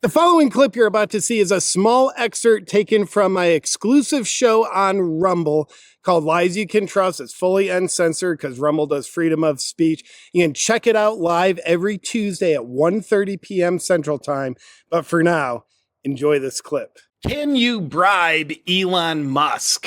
The following clip you're about to see is a small excerpt taken from my exclusive show on Rumble called Lies You Can Trust. It's fully uncensored because Rumble does freedom of speech. You can check it out live every Tuesday at 1:30 p.m. Central Time. But for now, enjoy this clip. Can you bribe Elon Musk?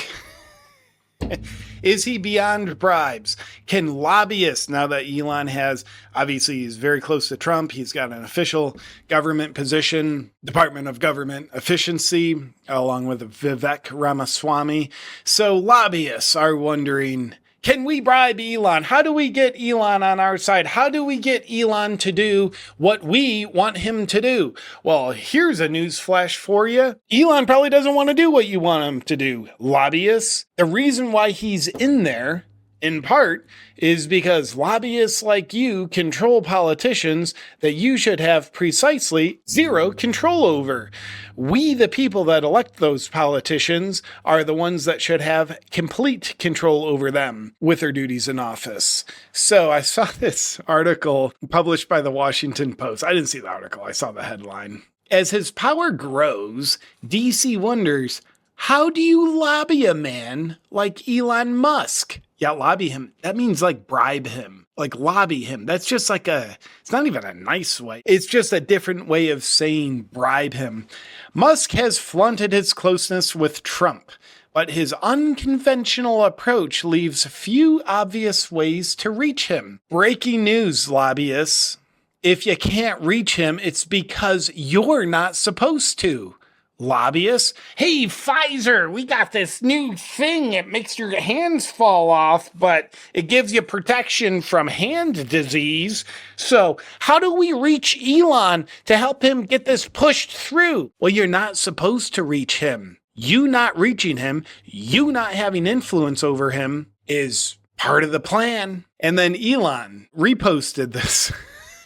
Is he beyond bribes? Can lobbyists, now that Elon has, obviously he's very close to Trump, he's got an official government position, Department of Government Efficiency, along with Vivek Ramaswamy. So lobbyists are wondering, can we bribe Elon? How do we get Elon on our side? How do we get Elon to do what we want him to do? Well, here's a news flash for you. Elon probably doesn't want to do what you want him to do, lobbyists. The reason why he's in there, in part, is because lobbyists like you control politicians that you should have precisely zero control over. We, the people that elect those politicians, are the ones that should have complete control over them with their duties in office. So I saw this article published by the Washington Post. I didn't see the article, I saw the headline. As his power grows, DC wonders, how do you lobby a man like Elon Musk? Yeah, lobby him. That means like bribe him, like lobby him. That's just like it's not even a nice way. It's just a different way of saying bribe him. Musk has flaunted his closeness with Trump, but his unconventional approach leaves few obvious ways to reach him. Breaking news, lobbyists. If you can't reach him, it's because you're not supposed to. Lobbyists, hey, Pfizer, we got this new thing. It makes your hands fall off, but it gives you protection from hand disease. So how do we reach Elon to help him get this pushed through? Well, you're not supposed to reach him. You not reaching him, you not having influence over him is part of the plan. And then Elon reposted this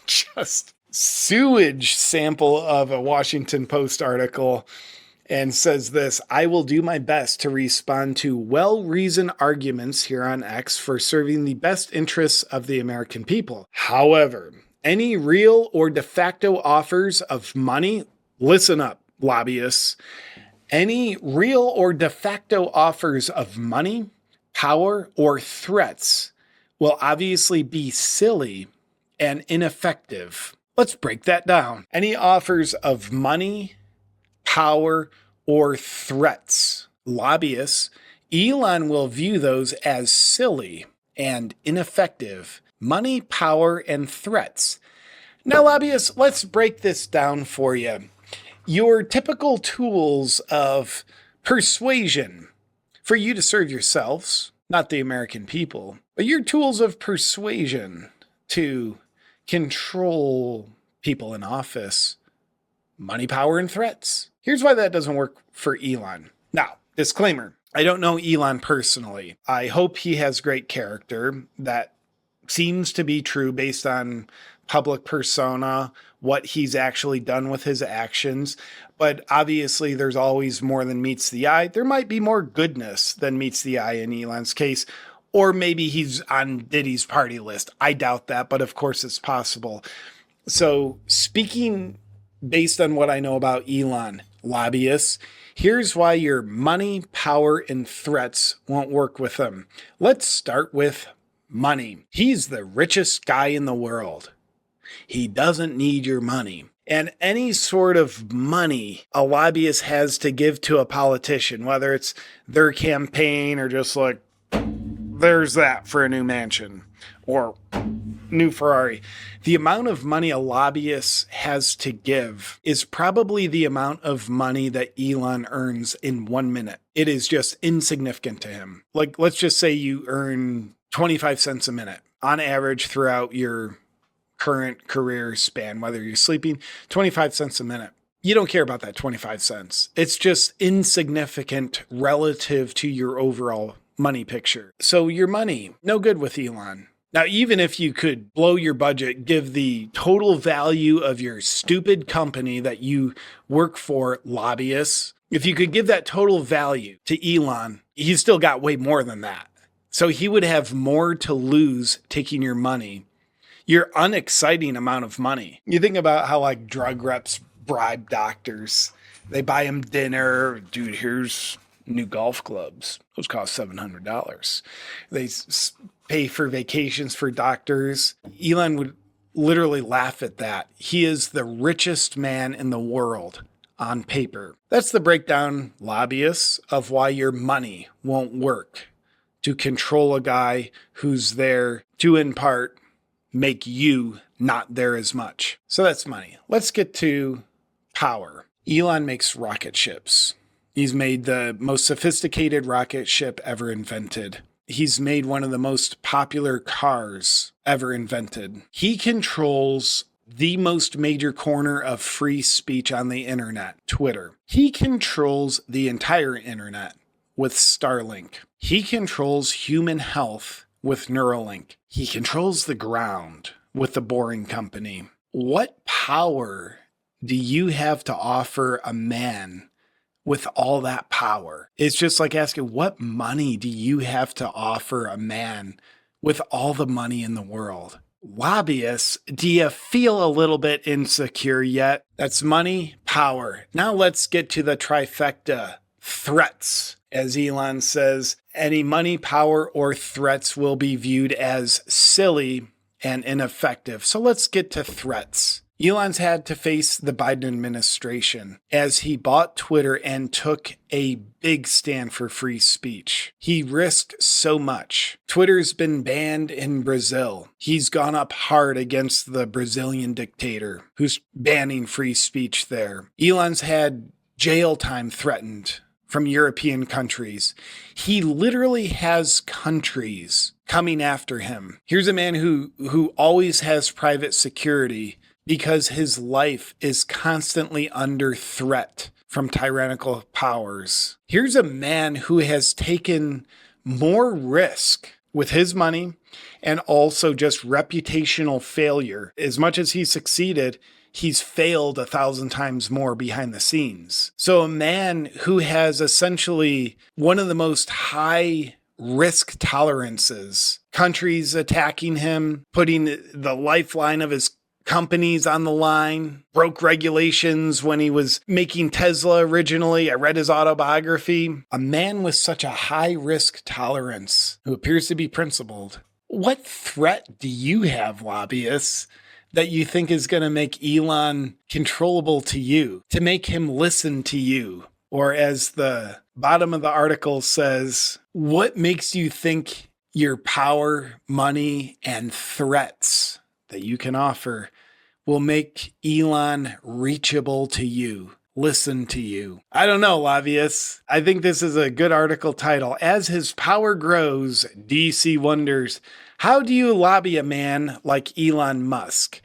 just sewage sample of a Washington Post article and says this: I will do my best to respond to well-reasoned arguments here on X for serving the best interests of the American people. However, any real or de facto offers of money, listen up, lobbyists, any real or de facto offers of money, power, or threats will obviously be silly and ineffective. Let's break that down. Any offers of money, power, or threats, lobbyists, Elon will view those as silly and ineffective. Money, power, and threats. Now, lobbyists, let's break this down for you. Your typical tools of persuasion for you to serve yourselves, not the American people, but your tools of persuasion to control people in office, money, power, and threats. Here's why that doesn't work for Elon. Now, disclaimer, I don't know Elon personally. I hope he has great character. That seems to be true based on public persona, what he's actually done with his actions. But obviously, there's always more than meets the eye. There might be more goodness than meets the eye in Elon's case. Or maybe he's on Diddy's party list. I doubt that, but of course it's possible. So speaking based on what I know about Elon, lobbyists, here's why your money, power, and threats won't work with him. Let's start with money. He's the richest guy in the world. He doesn't need your money. And any sort of money a lobbyist has to give to a politician, whether it's their campaign or just like, there's that for a new mansion or new Ferrari. The amount of money a lobbyist has to give is probably the amount of money that Elon earns in 1 minute. It is just insignificant to him. Like, let's just say you earn 25 cents a minute on average throughout your current career span, whether you're sleeping, 25 cents a minute. You don't care about that 25 cents. It's just insignificant relative to your overall money picture. So your money, no good with Elon. Now, even if you could blow your budget, give the total value of your stupid company that you work for, lobbyists, if you could give that total value to Elon, he's still got way more than that. So he would have more to lose taking your money, your unexciting amount of money. You think about how like drug reps bribe doctors. They buy them dinner. Dude, here's new golf clubs. Those cost $700. They pay for vacations for doctors. Elon would literally laugh at that. He is the richest man in the world on paper. That's the breakdown, lobbyists, of why your money won't work to control a guy who's there to, in part, make you not there as much. So that's money. Let's get to power. Elon makes rocket ships. He's made the most sophisticated rocket ship ever invented. He's made one of the most popular cars ever invented. He controls the most major corner of free speech on the internet, Twitter. He controls the entire internet with Starlink. He controls human health with Neuralink. He controls the ground with the Boring Company. What power do you have to offer a man with all that power? It's just like asking, what money do you have to offer a man with all the money in the world? Lobbyists, do you feel a little bit insecure yet? That's money, power. Now let's get to the trifecta. Threats. As Elon says, any money, power, or threats will be viewed as silly and ineffective. So let's get to threats. Elon's had to face the Biden administration as he bought Twitter and took a big stand for free speech. He risked so much. Twitter's been banned in Brazil. He's gone up hard against the Brazilian dictator who's banning free speech there. Elon's had jail time threatened from European countries. He literally has countries coming after him. Here's a man who always has private security because his life is constantly under threat from tyrannical powers. Here's a man who has taken more risk with his money and also just reputational failure. As much as he succeeded, he's failed 1,000 times more behind the scenes. So a man who has essentially one of the most high risk tolerances, countries attacking him, putting the lifeline of his companies on the line, broke regulations when he was making Tesla originally. I read his autobiography. A man with such a high risk tolerance who appears to be principled. What threat do you have, lobbyists, that you think is going to make Elon controllable to you, to make him listen to you? Or as the bottom of the article says, what makes you think your power, money, and threats that you can offer will make Elon reachable to you, listen to you? I don't know, lobbyists. I think this is a good article title. As his power grows, DC wonders, how do you lobby a man like Elon Musk?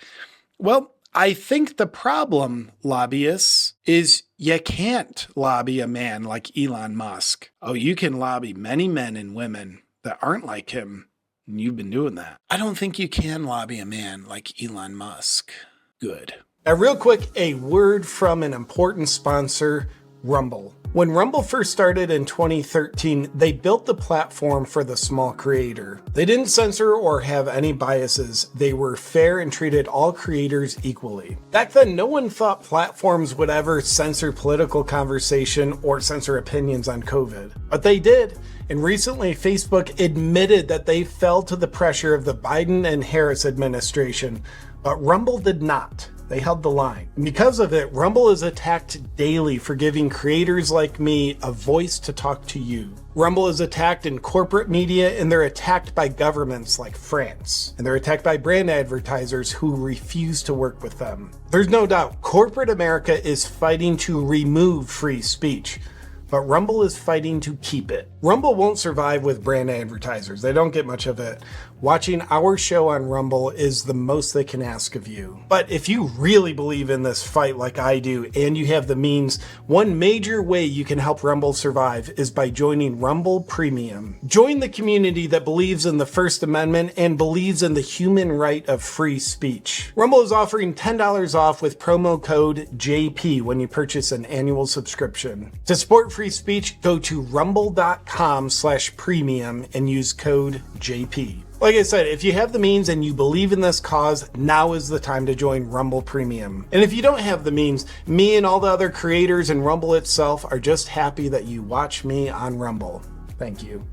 Well, I think the problem, lobbyists, is you can't lobby a man like Elon Musk. Oh, you can lobby many men and women that aren't like him. And you've been doing that. I don't think you can lobby a man like Elon Musk. Good. Now, real quick, a word from an important sponsor, Rumble. When Rumble first started in 2013, they built the platform for the small creator. They didn't censor or have any biases. They were fair and treated all creators equally. Back then, no one thought platforms would ever censor political conversation or censor opinions on COVID, but they did. And recently, Facebook admitted that they fell to the pressure of the Biden and Harris administration, but Rumble did not. They held the line. And because of it, Rumble is attacked daily for giving creators like me a voice to talk to you. Rumble is attacked in corporate media, and they're attacked by governments like France. And they're attacked by brand advertisers who refuse to work with them. There's no doubt, corporate America is fighting to remove free speech, but Rumble is fighting to keep it. Rumble won't survive with brand advertisers. They don't get much of it. Watching our show on Rumble is the most they can ask of you. But if you really believe in this fight like I do, and you have the means, one major way you can help Rumble survive is by joining Rumble Premium. Join the community that believes in the First Amendment and believes in the human right of free speech. Rumble is offering $10 off with promo code JP when you purchase an annual subscription. To support free speech, go to rumble.com/premium and use code JP. Like I said, if you have the means and you believe in this cause, now is the time to join Rumble Premium. And if you don't have the means, me and all the other creators and Rumble itself are just happy that you watch me on Rumble. Thank you.